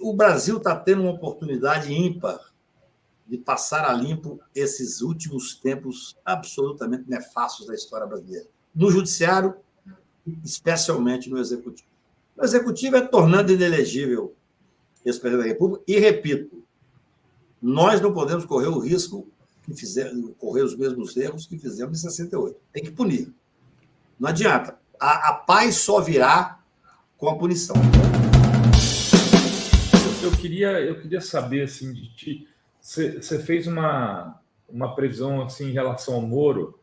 o Brasil está tendo uma oportunidade ímpar de passar a limpo esses últimos tempos absolutamente nefastos da história brasileira. No judiciário, especialmente no executivo. O executivo é tornando inelegível esse presidente da República, e repito, nós não podemos correr o risco correr os mesmos erros que fizemos em 68. Tem que punir. Não adianta. A paz só virá com a punição. Eu queria saber, assim, de ti, você fez uma previsão assim, em relação ao Moro,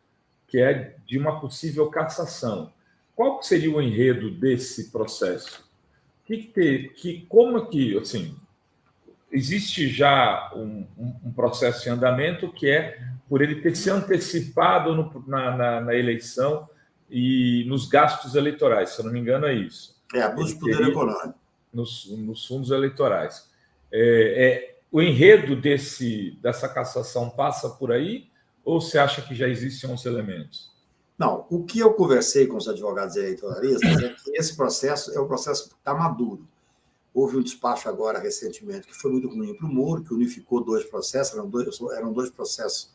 que é de uma possível cassação. Qual seria o enredo desse processo? Como que, assim, existe já um processo em andamento que é por ele ter se antecipado na eleição e nos gastos eleitorais, se eu não me engano é isso. Abuso de poder econômico. Nos fundos eleitorais. O enredo dessa cassação passa por aí ou você acha que já existem uns elementos? Não, o que eu conversei com os advogados eleitoralistas é que esse processo é um processo que está maduro. Houve um despacho agora, recentemente, que foi muito ruim para o Moro, que unificou dois processos, eram dois processos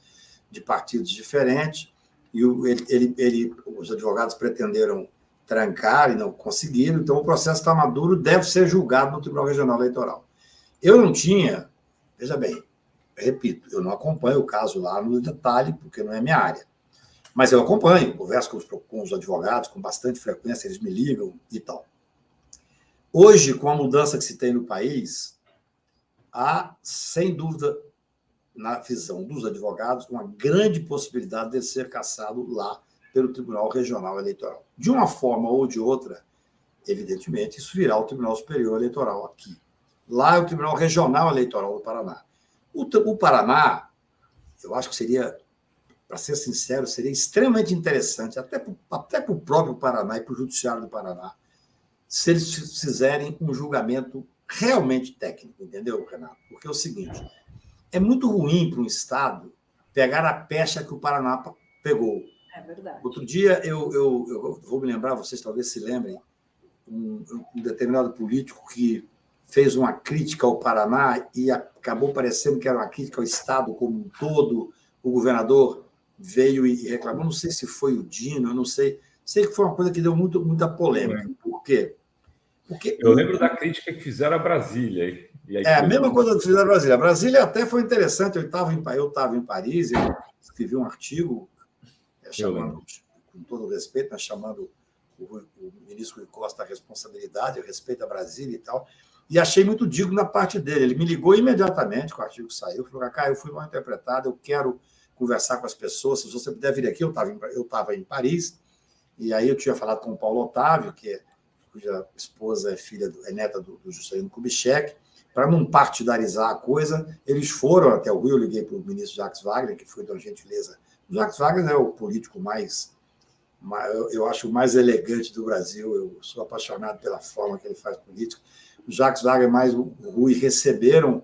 de partidos diferentes, e os advogados pretenderam trancar e não conseguiram, então o processo está maduro, deve ser julgado no Tribunal Regional Eleitoral. Eu não tinha, veja bem, repito, eu não acompanho o caso lá no detalhe, porque não é minha área, mas eu acompanho, converso com os advogados com bastante frequência, eles me ligam e tal. Hoje, com a mudança que se tem no país, há, sem dúvida, na visão dos advogados, uma grande possibilidade de ser cassado lá pelo Tribunal Regional Eleitoral. De uma forma ou de outra, evidentemente, isso virá ao Tribunal Superior Eleitoral aqui. Lá é o Tribunal Regional Eleitoral do Paraná. O Paraná, eu acho que seria, para ser sincero, seria extremamente interessante, até para o próprio Paraná e para o Judiciário do Paraná, se eles fizerem um julgamento realmente técnico, entendeu, Renato? Porque é o seguinte, é muito ruim para um Estado pegar a pecha que o Paraná pegou. É verdade. Outro dia, eu vou me lembrar, vocês talvez se lembrem, um determinado político que fez uma crítica ao Paraná e acabou parecendo que era uma crítica ao Estado como um todo. O governador veio e reclamou, não sei se foi o Dino, eu não sei. Sei que foi uma coisa que deu muita polêmica. Por quê? Porque eu lembro da crítica que fizeram a Brasília. A mesma coisa que fizeram a Brasília. A Brasília até foi interessante. Eu estava em Paris, eu escrevi um artigo, chamando, com todo o respeito, mas chamando o ministro Rui Costa a responsabilidade, a respeito da Brasília e tal, e achei muito digno da parte dele. Ele me ligou imediatamente, com o artigo saiu, falou, Cacá, eu fui mal interpretado, eu quero conversar com as pessoas, se você puder vir aqui, eu estava em Paris, e aí eu tinha falado com o Paulo Otávio, cuja esposa é neta do Juscelino Kubitschek, para não partidarizar a coisa, eles foram até o Rio, eu liguei para o ministro Jacques Wagner, que foi de uma gentileza. O Jacques Wagner é o político eu acho o mais elegante do Brasil, eu sou apaixonado pela forma que ele faz política. O Jacques Wagner mais o Rui receberam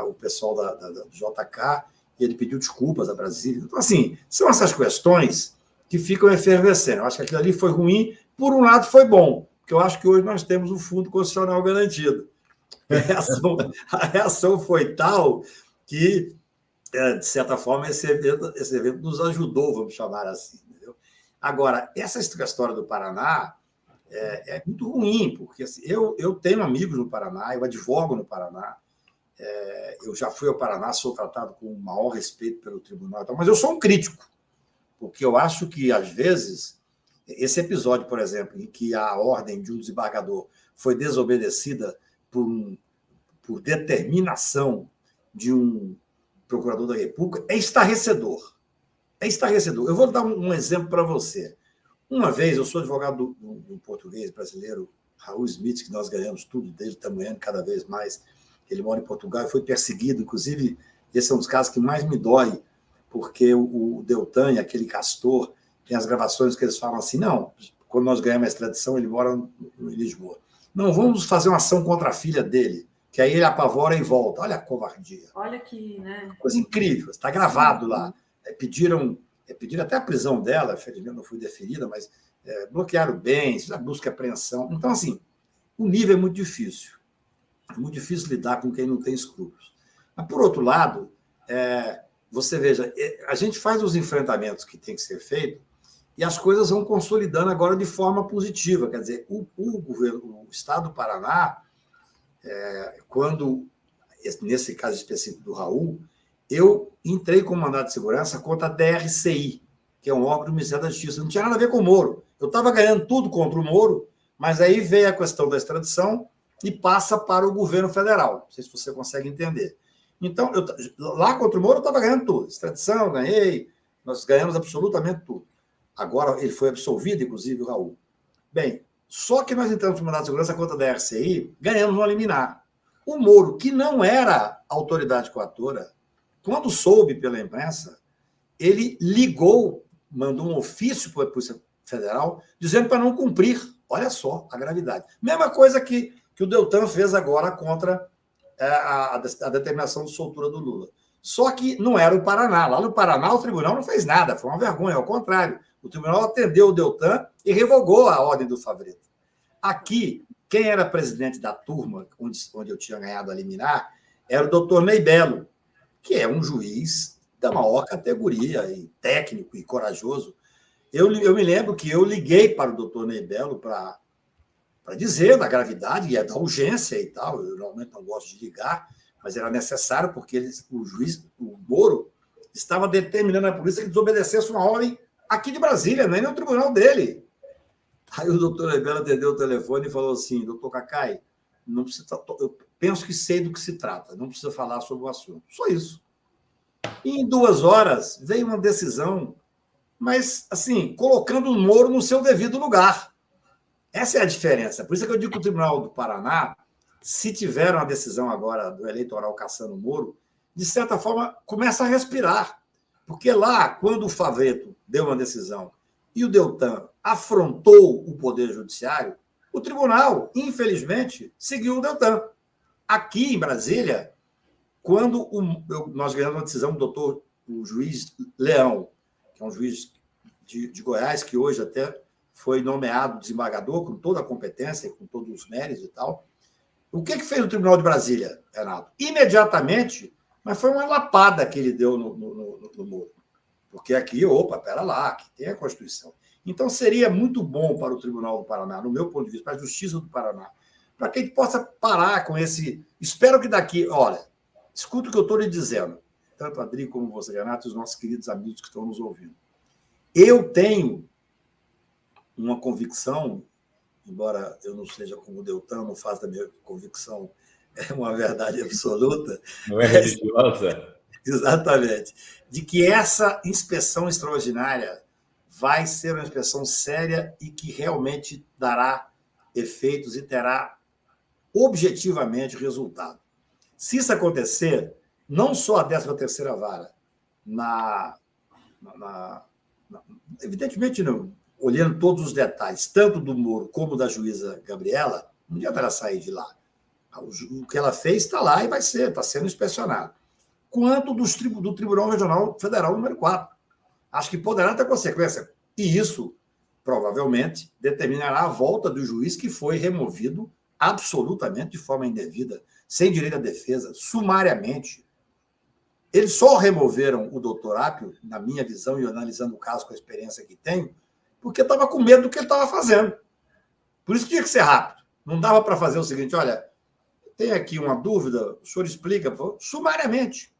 o pessoal do JK, e ele pediu desculpas a Brasília. Então, assim, são essas questões que ficam efervescendo. Eu acho que aquilo ali foi ruim, por um lado foi bom, porque eu acho que hoje nós temos um fundo constitucional garantido. A reação foi tal que, de certa forma, esse evento nos ajudou, vamos chamar assim. Entendeu? Agora, essa história do Paraná é muito ruim, porque assim, eu tenho amigos no Paraná, eu advogo no Paraná, eu já fui ao Paraná, sou tratado com o maior respeito pelo tribunal, mas eu sou um crítico, porque eu acho que, às vezes, esse episódio, por exemplo, em que a ordem de um desembargador foi desobedecida por determinação de um procurador da República, é estarrecedor. É estarrecedor. Eu vou dar um exemplo para você. Uma vez, eu sou advogado do português brasileiro, Raul Smith, que nós ganhamos tudo dele, estamos ganhando cada vez mais. Ele mora em Portugal e foi perseguido. Inclusive, esse é um dos casos que mais me dói, porque o Deltan, aquele castor, tem as gravações que eles falam assim, não, quando nós ganhamos a extradição, ele mora em Lisboa. Não, vamos fazer uma ação contra a filha dele, que aí ele apavora e volta. Olha a covardia. Olha que, né? Coisa incrível, está gravado lá. Pediram até a prisão dela, infelizmente não foi deferida, mas bloquearam bens, busca e apreensão. Então, assim, o nível é muito difícil. É muito difícil lidar com quem não tem escrúpulos. Mas, por outro lado, você veja, a gente faz os enfrentamentos que tem que ser feito e as coisas vão consolidando agora de forma positiva. Quer dizer, o Estado do Paraná, quando, nesse caso específico do Raul, eu entrei com mandado de segurança contra a DRCI, que é um órgão do Ministério da Justiça. Não tinha nada a ver com o Moro. Eu estava ganhando tudo contra o Moro, mas aí veio a questão da extradição e passa para o governo federal. Não sei se você consegue entender. Então, lá contra o Moro, eu estava ganhando tudo. Extradição, ganhei, nós ganhamos absolutamente tudo. Agora, ele foi absolvido, inclusive, o Raul. Bem, só que nós entramos com mandado de segurança contra a DRCI, ganhamos um liminar. O Moro, que não era autoridade coatora, quando soube pela imprensa, ele ligou, mandou um ofício para a Polícia Federal, dizendo para não cumprir. Olha só a gravidade. Mesma coisa que o Deltan fez agora contra a determinação de soltura do Lula. Só que não era o Paraná. Lá no Paraná, o tribunal não fez nada, foi uma vergonha, ao contrário. O tribunal atendeu o Deltan e revogou a ordem do Favreto. Aqui, quem era presidente da turma, onde eu tinha ganhado a liminar, era o doutor Ney Belo, que é um juiz da maior categoria, e técnico e corajoso. Eu me lembro que eu liguei para o doutor Ney Belo para dizer da gravidade e da urgência e tal. Eu normalmente não gosto de ligar, mas era necessário porque o juiz, o Moro, estava determinando à polícia que desobedecesse uma ordem aqui de Brasília, nem no tribunal dele. Aí o doutor Ney Belo atendeu o telefone e falou assim: doutor Cacai, não precisa, eu penso que sei do que se trata, não precisa falar sobre o assunto. Só isso. E em 2 horas veio uma decisão, mas, assim, colocando o Moro no seu devido lugar. Essa é a diferença. Por isso que eu digo que o Tribunal do Paraná, se tiver uma decisão agora do eleitoral caçando o Moro, de certa forma, começa a respirar. Porque lá, quando o Favreto deu uma decisão e o Deltan afrontou o Poder Judiciário, o tribunal, infelizmente, seguiu o Deltan. Aqui em Brasília, quando nós ganhamos uma decisão do o juiz Leão, que é um juiz de Goiás, que hoje até foi nomeado desembargador com toda a competência e com todos os méritos e tal. O que fez o Tribunal de Brasília, Renato? Imediatamente, mas foi uma lapada que ele deu no Moro. Porque aqui, pera lá, aqui tem a Constituição. Então, seria muito bom para o Tribunal do Paraná, no meu ponto de vista, para a Justiça do Paraná, para que a gente possa parar com esse... Espero que daqui... Olha, escuta o que eu estou lhe dizendo, tanto a Adri como você, Renato, e os nossos queridos amigos que estão nos ouvindo. Eu tenho uma convicção, embora eu não seja como o Deltan, não faça da minha convicção uma verdade absoluta. Não é religiosa? Exatamente. De que essa inspeção extraordinária vai ser uma inspeção séria e que realmente dará efeitos e terá objetivamente resultado. Se isso acontecer, não só a 13ª vara, evidentemente não, olhando todos os detalhes, tanto do Moro como da juíza Gabriela, não adianta ela sair de lá. O que ela fez está lá e está sendo inspecionado. Quanto do Tribunal Regional Federal número 4. Acho que poderá ter consequência. E isso, provavelmente, determinará a volta do juiz que foi removido absolutamente de forma indevida, sem direito à defesa, sumariamente. Eles só removeram o doutor Apio, na minha visão, e analisando o caso com a experiência que tenho, porque estava com medo do que ele estava fazendo. Por isso tinha que ser rápido. Não dava para fazer o seguinte: olha, tem aqui uma dúvida, o senhor explica, sumariamente.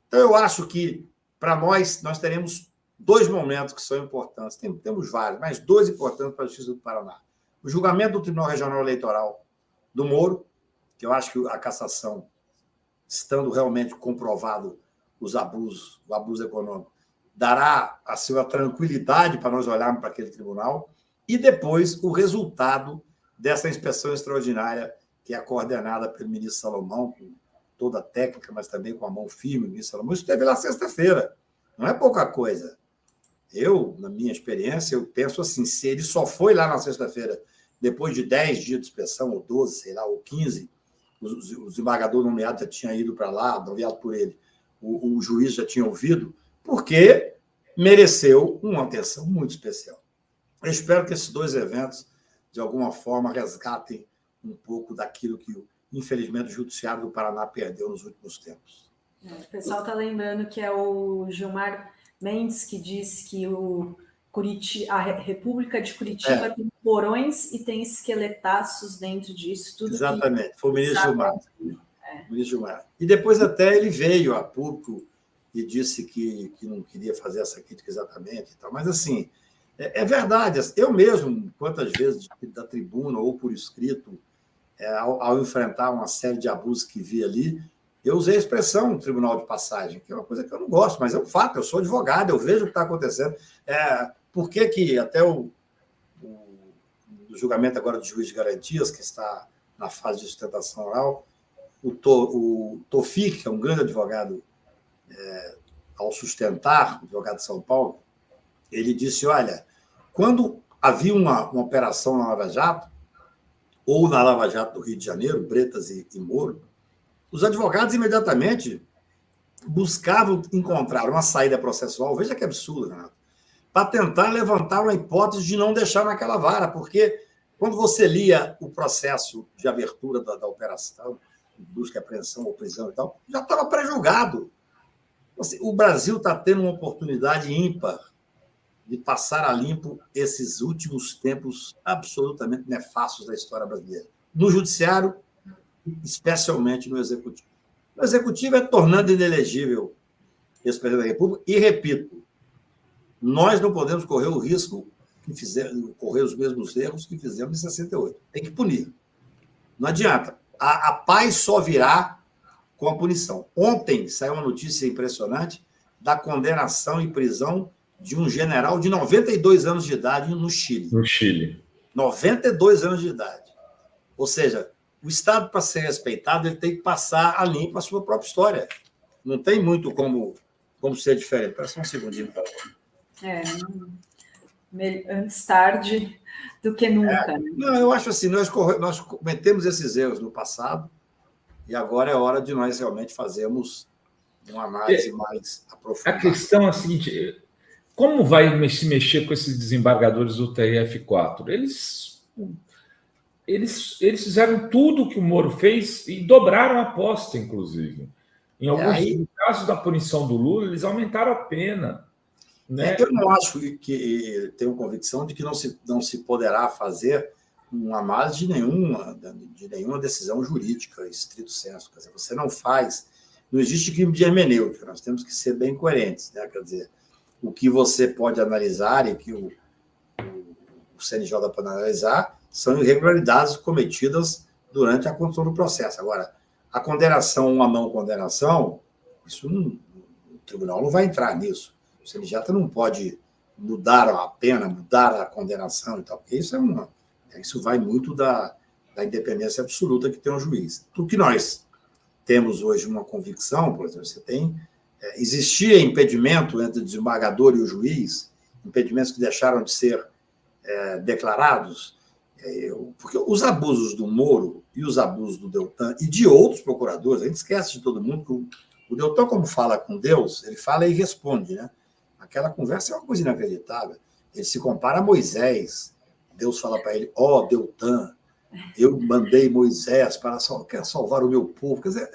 Então, eu acho que, para nós teremos 2 momentos que são importantes. Temos vários, mas 2 importantes para a Justiça do Paraná. O julgamento do Tribunal Regional Eleitoral do Moro, que eu acho que a cassação, estando realmente comprovado os abusos, o abuso econômico, dará a sua tranquilidade para nós olharmos para aquele tribunal, e depois o resultado dessa inspeção extraordinária, que é coordenada pelo ministro Salomão, com toda a técnica, mas também com a mão firme, o ministro Salomão. Isso teve lá sexta-feira, não é pouca coisa. Eu, na minha experiência, eu penso assim: se ele só foi lá na sexta-feira, depois de 10 dias de inspeção, ou 12, sei lá, ou 15, o desembargador nomeado já tinha ido para lá, nomeado por ele, o juiz já tinha ouvido, porque mereceu uma atenção muito especial. Eu espero que esses 2 eventos, de alguma forma, resgatem um pouco daquilo que infelizmente, o Judiciário do Paraná perdeu nos últimos tempos. O pessoal está lembrando que é o Gilmar Mendes que diz que a República de Curitiba tem porões e tem esqueletaços dentro disso. Tudo. Exatamente, foi o ministro Gilmar. O ministro Gilmar. E depois até ele veio a público e disse que não queria fazer essa crítica exatamente. E tal. Mas, assim, é verdade. Eu mesmo, quantas vezes da tribuna ou por escrito, ao enfrentar uma série de abusos que vi ali, eu usei a expressão tribunal de passagem, que é uma coisa que eu não gosto, mas é um fato, eu sou advogado, eu vejo o que está acontecendo. Por que até o julgamento agora do juiz de garantias, que está na fase de sustentação oral, o Tofik, que é um grande advogado, ao sustentar, advogado de São Paulo, ele disse, olha, quando havia uma operação na Lava Jato, ou na Lava Jato do Rio de Janeiro, Bretas e Moro, os advogados imediatamente buscavam encontrar uma saída processual, veja que absurdo, Renato, para tentar levantar uma hipótese de não deixar naquela vara, porque quando você lia o processo de abertura da operação, busca, apreensão ou prisão e tal, já estava pré-julgado. O Brasil está tendo uma oportunidade ímpar de passar a limpo esses últimos tempos absolutamente nefastos da história brasileira. No Judiciário, especialmente no Executivo. O Executivo é tornando inelegível esse presidente da República e, repito, nós não podemos correr o risco de correr os mesmos erros que fizemos em 68. Tem que punir. Não adianta. A paz só virá com a punição. Ontem saiu uma notícia impressionante da condenação e prisão de um general de 92 anos de idade no Chile. No Chile. 92 anos de idade. Ou seja, o Estado, para ser respeitado, ele tem que passar a limpo a sua própria história. Não tem muito como ser diferente. Espera só um segundinho, por favor. Antes tarde do que nunca. Né? Não, eu acho assim, nós cometemos esses erros no passado e agora é hora de nós realmente fazermos uma análise mais aprofundada. A questão é a seguinte, como vai se mexer com esses desembargadores do TRF4? Eles fizeram tudo o que o Moro fez e dobraram a aposta, inclusive. Em alguns casos da punição do Lula, eles aumentaram a pena. Né? Eu não acho que tenho convicção de que não se poderá fazer uma análise de nenhuma decisão jurídica, estrito sensu. Quer dizer, você não existe crime de hermenêutica, nós temos que ser bem coerentes. Né? Quer dizer, o que você pode analisar e que o CNJ pode analisar são irregularidades cometidas durante a condução do processo. Agora, a condenação, uma não condenação, o tribunal não vai entrar nisso. O CNJ não pode mudar a pena, mudar a condenação e tal, porque isso vai muito da independência absoluta que tem um juiz. Do que nós temos hoje uma convicção, por exemplo, existia impedimento entre o desembargador e o juiz, impedimentos que deixaram de ser declarados, porque os abusos do Moro e os abusos do Deltan e de outros procuradores, a gente esquece de todo mundo que o Deltan, como fala com Deus, ele fala e responde, né? Aquela conversa é uma coisa inacreditável. Ele se compara a Moisés. Deus fala para ele, Deltan, eu mandei Moisés para salvar o meu povo. Quer dizer,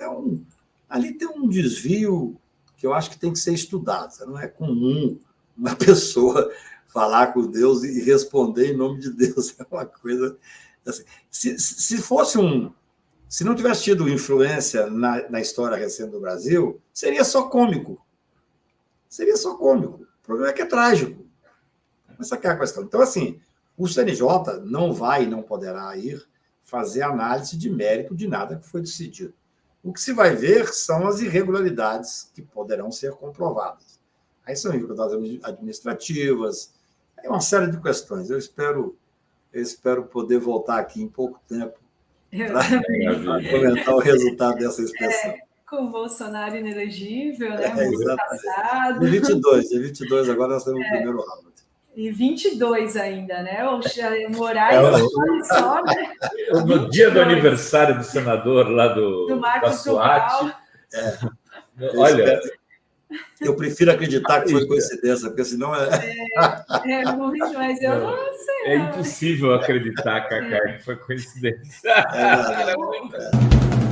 ali tem um desvio que eu acho que tem que ser estudado. Não é comum uma pessoa falar com Deus e responder em nome de Deus. É uma coisa... Assim, se não tivesse tido influência na história recente do Brasil, seria só cômico. Seria só cômico. O problema é que é trágico. Essa é a questão. Então, assim, o CNJ não vai e não poderá ir fazer análise de mérito de nada que foi decidido. O que se vai ver são as irregularidades que poderão ser comprovadas. Aí são irregularidades administrativas, é uma série de questões. Eu espero poder voltar aqui em pouco tempo para comentar o resultado dessa inspeção. Com o Bolsonaro inelegível, né? Muito passado. De 22 agora nós temos o primeiro round. E 22 ainda, né? O Moraes só, né? No dia do aniversário do senador lá do Marcos Duval. Olha, Eu prefiro acreditar que foi coincidência, porque senão muito, mas eu não sei. É impossível acreditar, Cacá, que foi coincidência. Não.